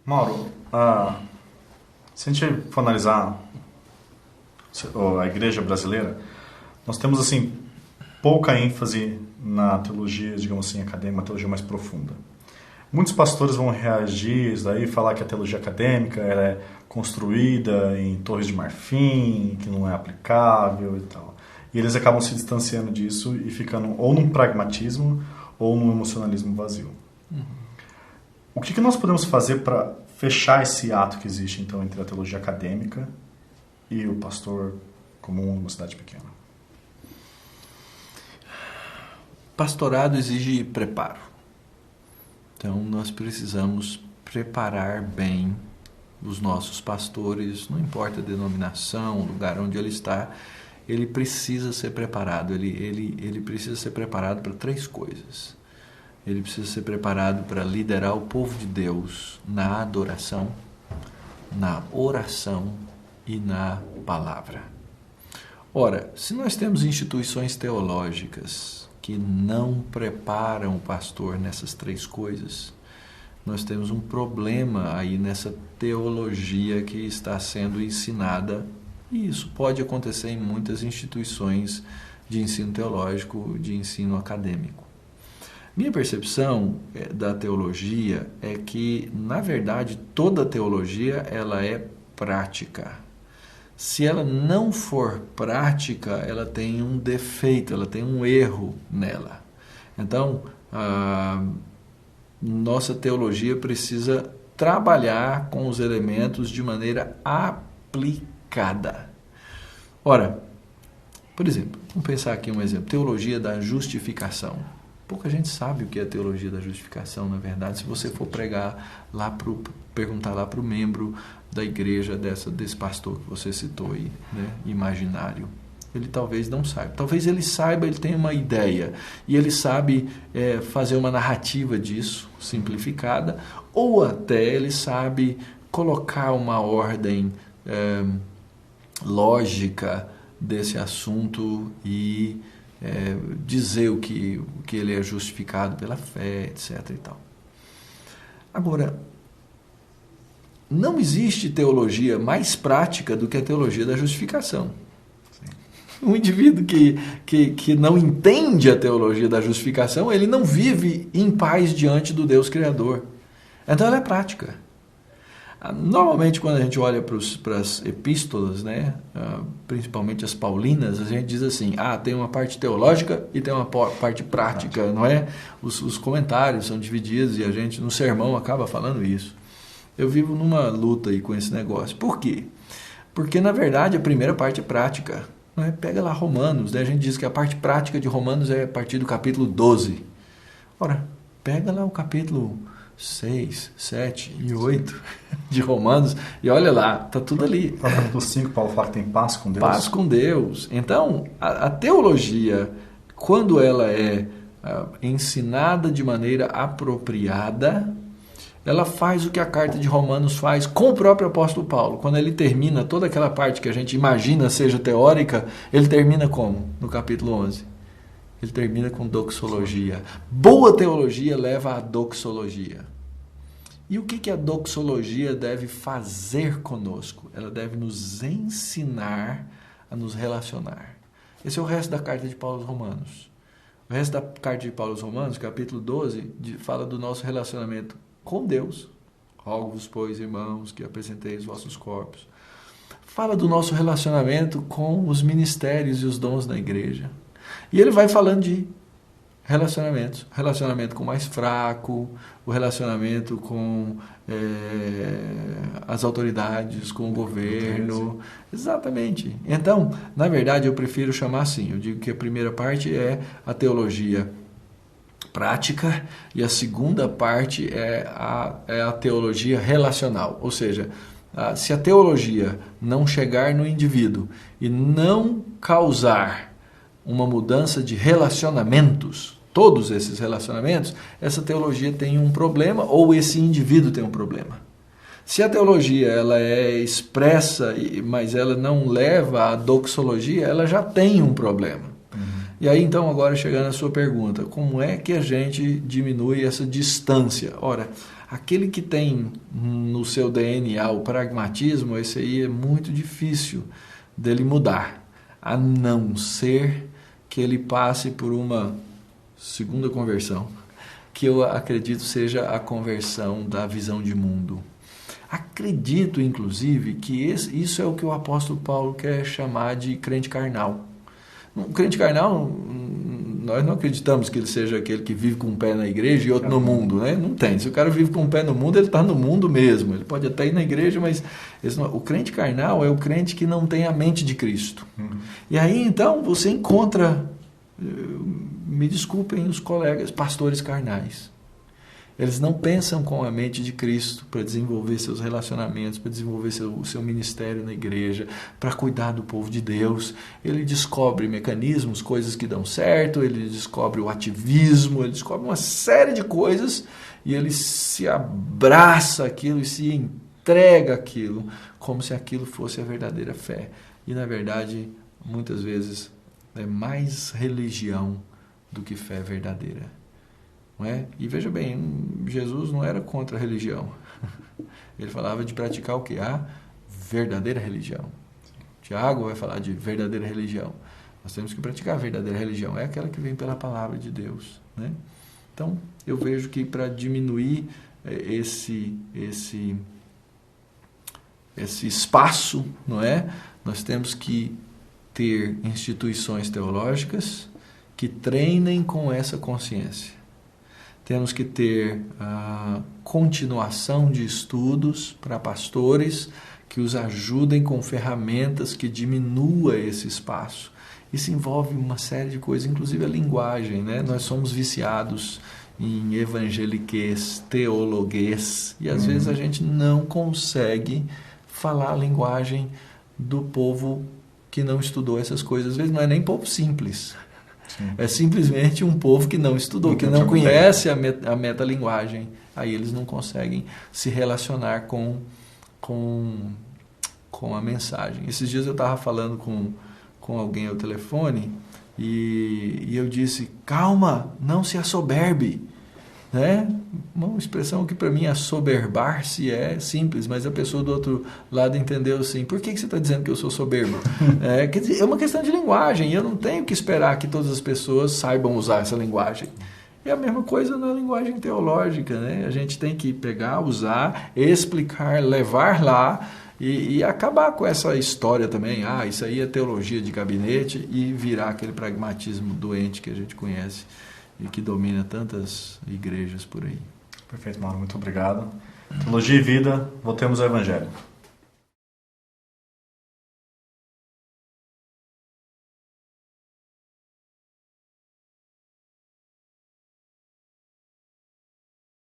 Mauro, se a gente for analisar a igreja brasileira, nós temos assim pouca ênfase na teologia, digamos assim, acadêmica, uma teologia mais profunda. Muitos pastores vão reagir isso daí, falar que a teologia acadêmica ela é construída em torres de marfim, que não é aplicável e tal. E eles acabam se distanciando disso e ficando ou num pragmatismo ou num emocionalismo vazio. O que nós podemos fazer para fechar esse ato que existe, então, entre a teologia acadêmica e o pastor comum numa cidade pequena? Pastorado exige preparo. Então, nós precisamos preparar bem os nossos pastores, não importa a denominação, o lugar onde ele está, ele precisa ser preparado. Ele precisa ser preparado para 3 coisas. Ele precisa ser preparado para liderar o povo de Deus na adoração, na oração e na palavra. Ora, se nós temos instituições teológicas que não preparam o pastor nessas 3 coisas, nós temos um problema aí nessa teologia que está sendo ensinada, e isso pode acontecer em muitas instituições de ensino teológico, de ensino acadêmico. Minha percepção da teologia é que, na verdade, toda teologia ela é prática. Se ela não for prática, ela tem um defeito, ela tem um erro nela. Então, nossa teologia precisa trabalhar com os elementos de maneira aplicada. Ora, por exemplo, vamos pensar aqui um exemplo, teologia da justificação. Pouca gente sabe o que é a teologia da justificação, na verdade. Se você for perguntar lá para o membro da igreja desse pastor que você citou aí, né, imaginário, ele talvez não saiba. Talvez ele saiba, ele tenha uma ideia, e ele sabe fazer uma narrativa disso, simplificada, ou até ele sabe colocar uma ordem lógica desse assunto e dizer o que ele é justificado pela fé, etc. e tal. Agora, não existe teologia mais prática do que a teologia da justificação. Um indivíduo que não entende a teologia da justificação, ele não vive em paz diante do Deus Criador. Então ela é prática. Normalmente, quando a gente olha para as epístolas, né, principalmente as paulinas, a gente diz assim, tem uma parte teológica e tem uma parte prática, não é? Os comentários são divididos e a gente, no sermão, acaba falando isso. Eu vivo numa luta aí com esse negócio. Por quê? Porque, na verdade, a primeira parte é prática. Não é? Pega lá Romanos, né? A gente diz que a parte prática de Romanos é a partir do capítulo 12. Ora, pega lá o capítulo 6, 7 e 8 de Romanos e olha lá, está tudo ali. No capítulo 5, Paulo fala que tem paz com Deus. Paz com Deus. Então, a teologia, quando ela é ensinada de maneira apropriada, ela faz o que a carta de Romanos faz com o próprio apóstolo Paulo. Quando ele termina toda aquela parte que a gente imagina seja teórica, ele termina como? No capítulo 11. Ele termina com doxologia. Boa teologia leva à doxologia. E o que a doxologia deve fazer conosco? Ela deve nos ensinar a nos relacionar. Esse é o resto da carta de Paulo aos Romanos. O resto da carta de Paulo aos Romanos, capítulo 12, fala do nosso relacionamento com Deus. Rogo-vos, pois, irmãos, que apresenteis os vossos corpos. Fala do nosso relacionamento com os ministérios e os dons da igreja. E ele vai falando de relacionamentos. Relacionamento com o mais fraco, o relacionamento com as autoridades, com o governo. Exatamente. Então, na verdade, eu prefiro chamar assim. Eu digo que a primeira parte é a teologia prática e a segunda parte é a teologia relacional. Ou seja, se a teologia não chegar no indivíduo e não causar uma mudança de relacionamentos, todos esses relacionamentos, essa teologia tem um problema ou esse indivíduo tem um problema. Se a teologia ela é expressa, mas ela não leva à doxologia, ela já tem um problema. E aí, então, agora chegando à sua pergunta, como é que a gente diminui essa distância? Ora, Aquele que tem no seu DNA o pragmatismo, esse aí é muito difícil dele mudar, a não ser que ele passe por uma segunda conversão, que eu acredito seja a conversão da visão de mundo. Acredito, inclusive, que isso é o que o apóstolo Paulo quer chamar de crente carnal. Um crente carnal, nós não acreditamos que ele seja aquele que vive com um pé na igreja e outro no mundo, né? Não tem. Se o cara vive com um pé no mundo, ele está no mundo mesmo. Ele pode até ir na igreja, mas o crente carnal é o crente que não tem a mente de Cristo. E aí, então, você encontra, me desculpem os colegas, pastores carnais. Eles não pensam com a mente de Cristo para desenvolver seus relacionamentos, para desenvolver o seu ministério na igreja, para cuidar do povo de Deus. Ele descobre mecanismos, coisas que dão certo, ele descobre o ativismo, ele descobre uma série de coisas e ele se abraça aquilo e se entrega aquilo como se aquilo fosse a verdadeira fé. E, na verdade, muitas vezes é mais religião do que fé verdadeira. Não é? E veja bem, Jesus não era contra a religião. Ele falava de praticar o que? A verdadeira religião. Tiago vai falar de verdadeira religião. Nós temos que praticar a verdadeira religião. É aquela que vem pela palavra de Deus. Né? Então, eu vejo que para diminuir esse espaço, não é? Nós temos que ter instituições teológicas que treinem com essa consciência. Temos que ter a continuação de estudos para pastores que os ajudem com ferramentas que diminua esse espaço. Isso envolve uma série de coisas, inclusive a linguagem, né? Nós somos viciados em evangeliquez, teologuês, e às vezes a gente não consegue falar a linguagem do povo que não estudou essas coisas. Às vezes não é nem povo simples. Sim. É simplesmente um povo que não estudou, que não conhece a metalinguagem. Aí eles não conseguem se relacionar com a mensagem. Esses dias eu estava falando com alguém ao telefone e eu disse, calma, não se assoberbe. Né? Uma expressão que para mim assoberbar-se é simples, mas a pessoa do outro lado entendeu assim, por que você está dizendo que eu sou soberbo? Quer dizer, é uma questão de linguagem, e eu não tenho que esperar que todas as pessoas saibam usar essa linguagem. É a mesma coisa na linguagem teológica, né? A gente tem que pegar, usar, explicar, levar lá e acabar com essa história também, isso aí é teologia de gabinete, e virar aquele pragmatismo doente que a gente conhece e que domina tantas igrejas por aí. Perfeito, Mauro. Muito obrigado. Teologia e vida, voltemos ao Evangelho.